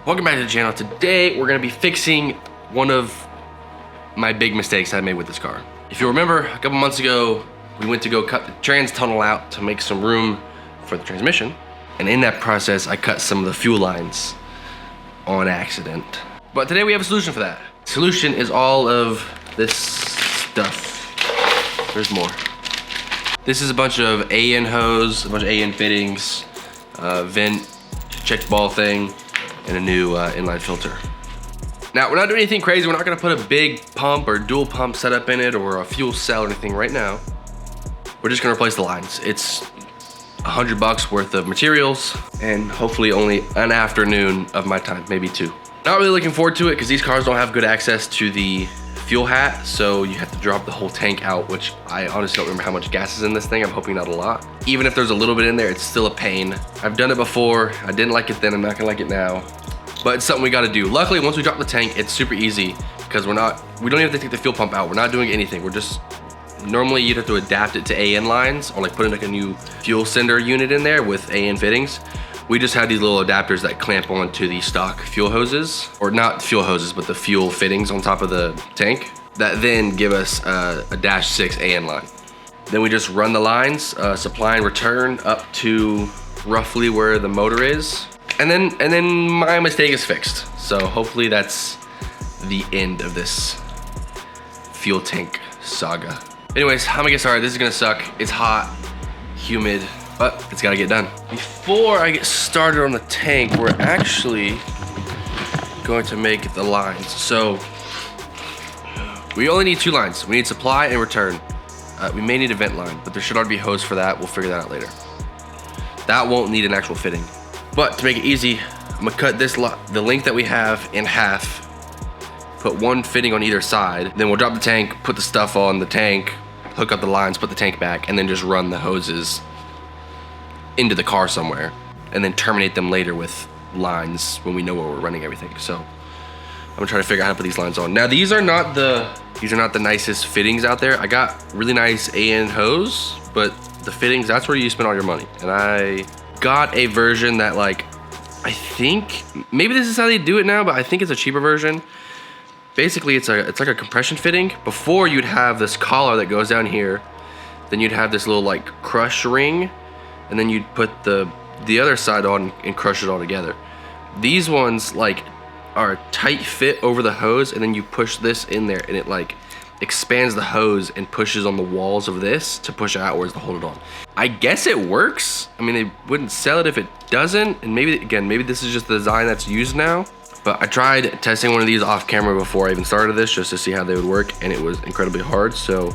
Welcome back to the channel. Today we're gonna be fixing one of my big mistakes I made with this car. If you remember, a couple months ago, we went to go cut the trans tunnel out to make some room for the transmission. And in that process, I cut some of the fuel lines on accident. But today we have a solution for that. The solution is all of this stuff. There's more. This is a bunch of AN hose, a bunch of AN fittings, vent, check ball thing, and a new inline filter. Now, we're not doing anything crazy. We're not gonna put a big pump or dual pump setup in it or a fuel cell or anything right now. We're just gonna replace the lines. It's $100 worth of materials and hopefully only an afternoon of my time, maybe two. Not really looking forward to it because these cars don't have good access to the fuel hat, so you have to drop the whole tank out, which I honestly don't remember how much gas is in this thing. I'm hoping not a lot. Even if there's a little bit in there, it's still a pain. I've done it before. I didn't like it then, I'm not gonna like it now. But it's something we gotta do. Luckily, once we drop the tank, it's super easy because we don't even have to take the fuel pump out. We're not doing anything. We're just, normally you'd have to adapt it to AN lines or like put in like a new fuel sender unit in there with AN fittings. We just have these little adapters that clamp onto the stock fuel hoses, or not fuel hoses, but the fuel fittings on top of the tank that then give us a -6 AN line. Then we just run the lines, supply and return up to roughly where the motor is. And then my mistake is fixed. So hopefully that's the end of this fuel tank saga. Anyways, I'm gonna get started. This is gonna suck. It's hot, humid, but it's gotta get done. Before I get started on the tank, we're actually going to make the lines. So we only need two lines. We need supply and return. We may need a vent line, but there should already be hose for that. We'll figure that out later. That won't need an actual fitting. But to make it easy, I'm gonna cut the length that we have in half, put one fitting on either side, then we'll drop the tank, put the stuff on the tank, hook up the lines, put the tank back, and then just run the hoses into the car somewhere, and then terminate them later with lines when we know where we're running everything. So I'm gonna try to figure out how to put these lines on. Now these are not the nicest fittings out there. I got really nice AN hose, but the fittings, that's where you spend all your money. And I got a version that, like, I think maybe this is how they do it now, but I think it's a cheaper version. Basically, it's like a compression fitting. Before, you'd have this collar that goes down here, then you'd have this little like crush ring, and then you'd put the other side on and crush it all together. These ones like are a tight fit over the hose, and then you push this in there and it like expands the hose and pushes on the walls of this to push it outwards to hold it on. I guess it works. I mean, they wouldn't sell it if it doesn't, and maybe this is just the design that's used now. But I tried testing one of these off camera before I even started this just to see how they would work, and it was incredibly hard, so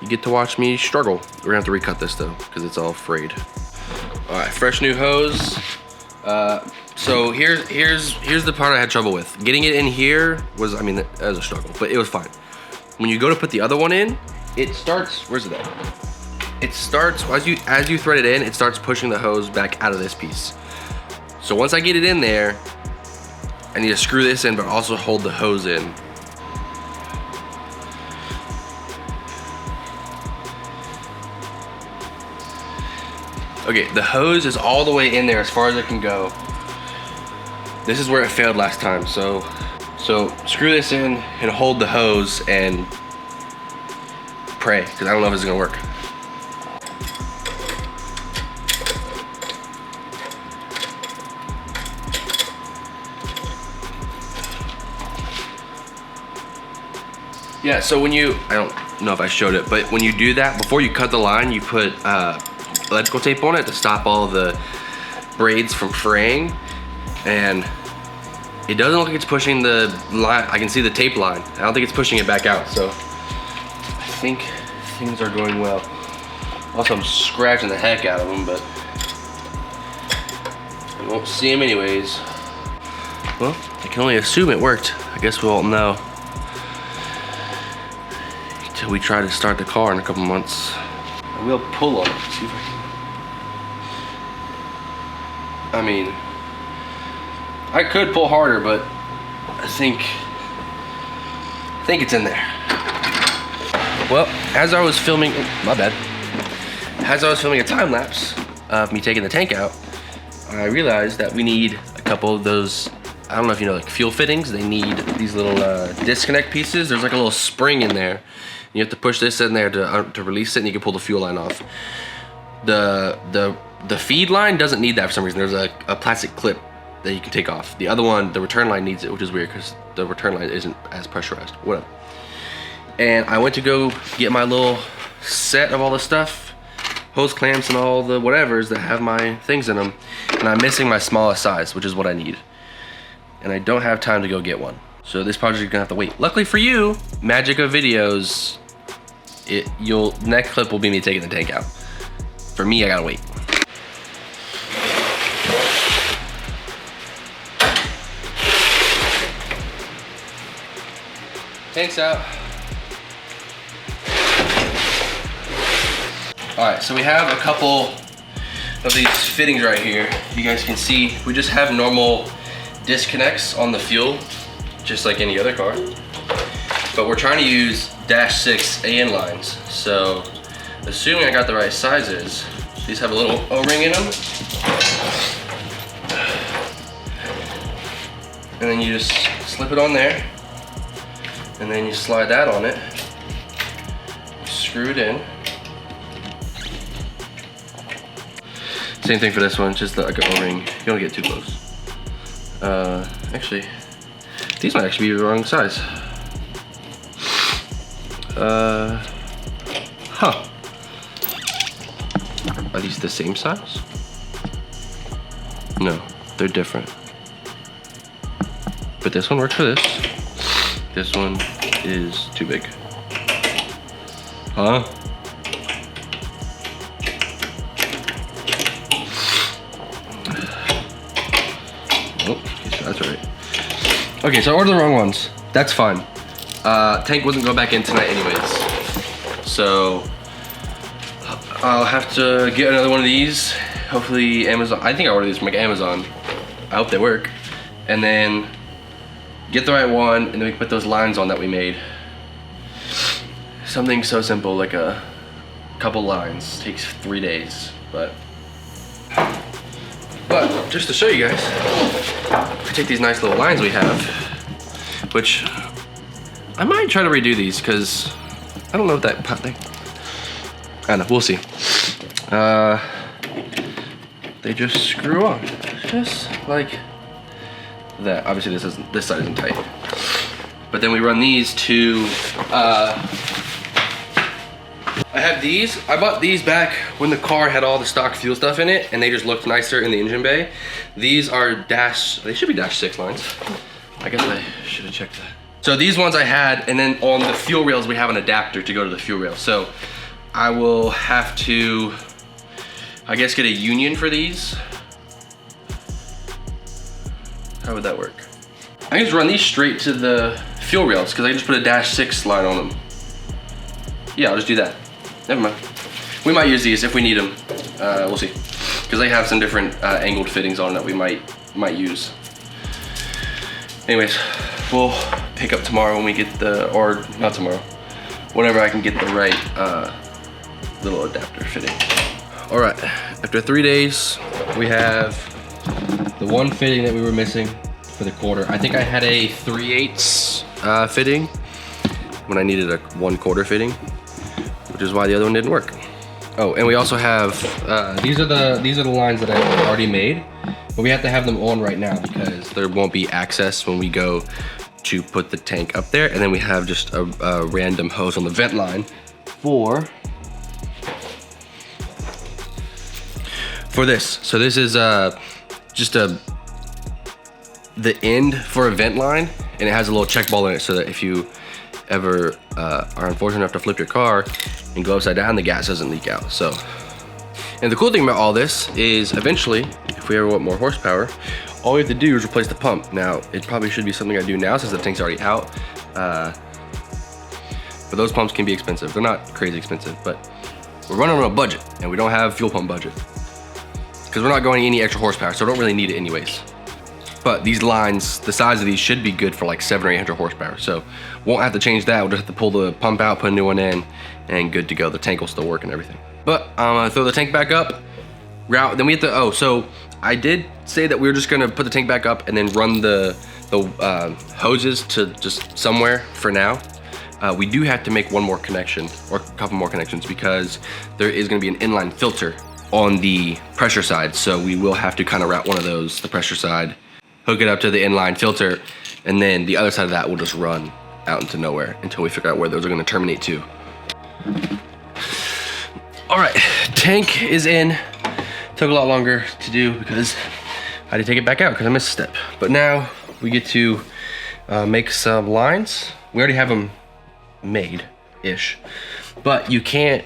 you get to watch me struggle. We're gonna have to recut this though, because it's all frayed. All right, fresh new hose. So here's the part I had trouble with. Getting it in here was, I mean, that was a struggle, but it was fine. When you go to put the other one in, it starts, where's it at? It starts, as you thread it in, it starts pushing the hose back out of this piece. So once I get it in there, I need to screw this in, but also hold the hose in. Okay, the hose is all the way in there as far as it can go. This is where it failed last time, so screw this in and hold the hose and pray, because I don't know if it's gonna work. Yeah, so when you, I don't know if I showed it, but when you do that, before you cut the line, you put electrical tape on it to stop all the braids from fraying. And it doesn't look like it's pushing the line. I can see the tape line. I don't think it's pushing it back out, so I think things are going well. Also, I'm scratching the heck out of them, but I won't see them anyways. Well, I can only assume it worked. I guess we won't know until we try to start the car in a couple months. I will pull on it, see if I can. I mean, I could pull harder, but I think it's in there. Well, as I was filming, my bad. As I was filming a time lapse of me taking the tank out, I realized that we need a couple of those I don't know if you know, like fuel fittings, they need these little disconnect pieces. There's like a little spring in there. You have to push this in there to release it, and you can pull the fuel line off. The feed line doesn't need that for some reason. There's a plastic clip that you can take off. The other one, the return line needs it, which is weird because the return line isn't as pressurized. Whatever. And I went to go get my little set of all the stuff, hose clamps and all the whatevers that have my things in them, and I'm missing my smallest size, which is what I need. And I don't have time to go get one. So this project is gonna have to wait. Luckily for you, magic of videos, next clip will be me taking the tank out. For me, I gotta wait. Tank's out. All right, so we have a couple of these fittings right here. You guys can see, we just have normal disconnects on the fuel, just like any other car. But we're trying to use -6 AN lines. So, assuming I got the right sizes, these have a little O-ring in them. And then you just slip it on there. And then you slide that on it. Screw it in. Same thing for this one, just like an O-ring. You don't get too close. Actually, these might actually be the wrong size. Huh. Are these the same size? No, they're different. But this one works for this. This one is too big. Huh? Oh, okay, so that's right. Okay, so I ordered the wrong ones. That's fine. Tank wasn't going back in tonight anyways. So I'll have to get another one of these. Hopefully Amazon, I think I ordered these from like Amazon. I hope they work. And then get the right one, and then we can put those lines on that we made. Something so simple like a couple lines. Takes 3 days, but just to show you guys, we take these nice little lines we have, which I might try to redo these because I don't know if that thing. I don't know, we'll see. They just screw on, just like that. Obviously this side isn't tight. But then we run these to, I have these. I bought these back when the car had all the stock fuel stuff in it, and they just looked nicer in the engine bay. These are they should be -6 lines. I guess I should have checked that. So these ones I had, and then on the fuel rails, we have an adapter to go to the fuel rail. So I will have to, I guess, get a union for these. How would that work? I can just run these straight to the fuel rails because I just put a -6 line on them. Yeah, I'll just do that. Never mind. We might use these if we need them. We'll see. Because they have some different angled fittings on that we might use. Anyways, we'll pick up tomorrow when we get or not tomorrow, whenever I can get the right little adapter fitting. All right, after 3 days, we have the one fitting that we were missing for the quarter. I think I had a 3/8 fitting when I needed a 1/4 fitting, which is why the other one didn't work. Oh, and we also have, these are the lines that I already made, but we have to have them on right now because there won't be access when we go to put the tank up there. And then we have just a random hose on the vent line for this. So this is just the end for a vent line, and it has a little check ball in it so that if you ever are unfortunate enough to flip your car and go upside down, the gas doesn't leak out. So, and the cool thing about all this is eventually, if we ever want more horsepower, all we have to do is replace the pump. Now, it probably should be something I do now since the tank's already out. But those pumps can be expensive. They're not crazy expensive, but we're running on a budget and we don't have fuel pump budget because we're not going any extra horsepower, so I don't really need it anyways. But these lines, the size of these should be good for like 700 or 800 horsepower. So won't have to change that. We'll just have to pull the pump out, put a new one in, and good to go. The tank will still work and everything. But I'm gonna throw the tank back up. Then we have to, so I did say that we were just gonna put the tank back up and then run the the hoses to just somewhere for now. We do have to make one more connection, or a couple more connections, because there is gonna be an inline filter on the pressure side. So we will have to kind of route one of those, the pressure side, hook it up to the inline filter, and then the other side of that will just run out into nowhere until we figure out where those are gonna terminate to. All right, tank is in. Took a lot longer to do because I had to take it back out because I missed a step. But now we get to make some lines. We already have them made-ish, but you can't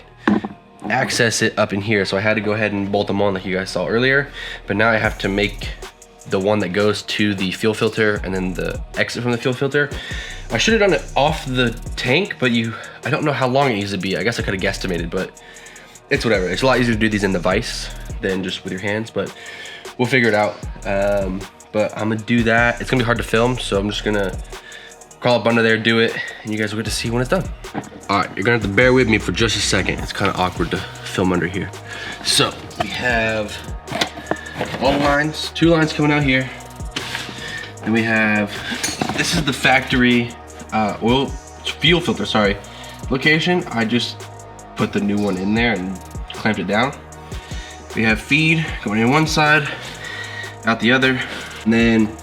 access it up in here. So I had to go ahead and bolt them on like you guys saw earlier. But now I have to make the one that goes to the fuel filter and then the exit from the fuel filter. I should have done it off the tank, but I don't know how long it needs to be. I guess I could have guesstimated, but it's whatever. It's a lot easier to do these in the vise than just with your hands, but we'll figure it out. But I'm gonna do that. It's gonna be hard to film, so I'm just gonna crawl up under there, do it, and you guys will get to see when it's done. All right, you're gonna have to bear with me for just a second. It's kind of awkward to film under here. So we have all the lines, 2 lines coming out here. And we have, this is the factory fuel filter, sorry, location. I just put the new one in there and clamped it down. We have feed going in one side, out the other, and then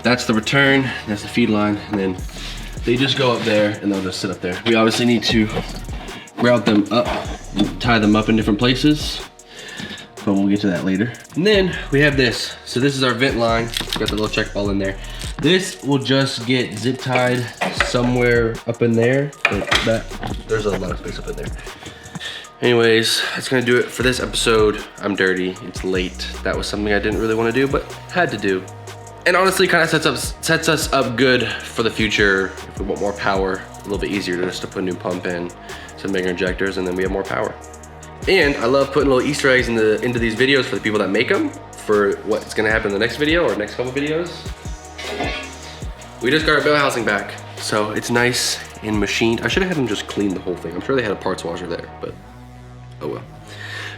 that's the return, that's the feed line, and then they just go up there and they'll just sit up there. We obviously need to route them up and tie them up in different places, but we'll get to that later. And then we have this. So this is our vent line. Got the little check ball in there. This will just get zip tied somewhere up in there. There's a lot of space up in there. Anyways, that's gonna do it for this episode. I'm dirty, it's late. That was something I didn't really wanna do, but had to do. And honestly, kind of sets us up good for the future. If we want more power, a little bit easier just to put a new pump in, some bigger injectors, and then we have more power. And I love putting little Easter eggs into these videos for the people that make them, for what's gonna happen in the next video or next couple videos. We just got our bell housing back, so it's nice and machined. I should have had them just clean the whole thing. I'm sure they had a parts washer there, but oh well.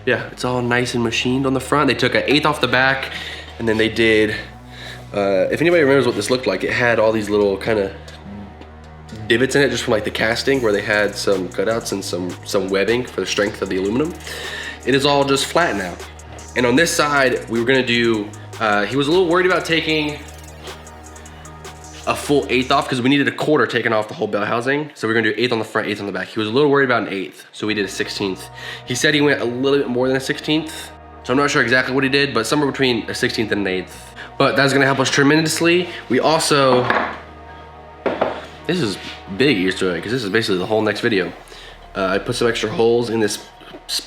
Yeah, it's all nice and machined on the front. They took an 1/8 off the back, and then they did, if anybody remembers what this looked like, it had all these little kind of divots in it just from like the casting where they had some cutouts and some webbing for the strength of the aluminum. It is all just flat now. And on this side, we were gonna do, he was a little worried about taking a full 1/8 off because we needed a 1/4 taken off the whole bell housing. So we're gonna do 1/8 on the front, 1/8 on the back. He was a little worried about an 1/8, so we did a 1/16. He said he went a little bit more than a 1/16. So I'm not sure exactly what he did, but somewhere between a 1/16 and an 1/8. But that's gonna help us tremendously. We also, this is big Easter egg because this is basically the whole next video. I put some extra holes in this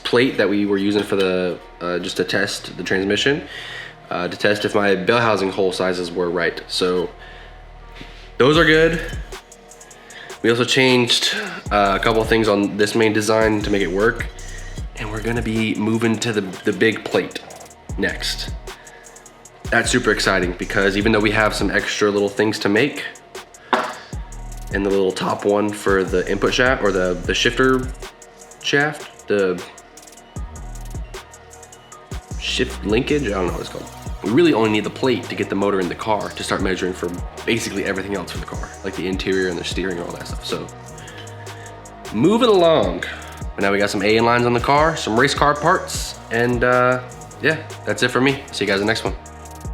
plate that we were using for the, just to test the transmission, to test if my bell housing hole sizes were right. So those are good. We also changed a couple of things on this main design to make it work. And we're gonna be moving to the big plate next. That's super exciting because even though we have some extra little things to make, and the little top one for the input shaft, or the shifter shaft, the shift linkage, I don't know what it's called. We really only need the plate to get the motor in the car to start measuring for basically everything else for the car, like the interior and the steering and all that stuff. So moving along. But now we got some A lines on the car, some race car parts, and yeah, that's it for me. See you guys in the next one.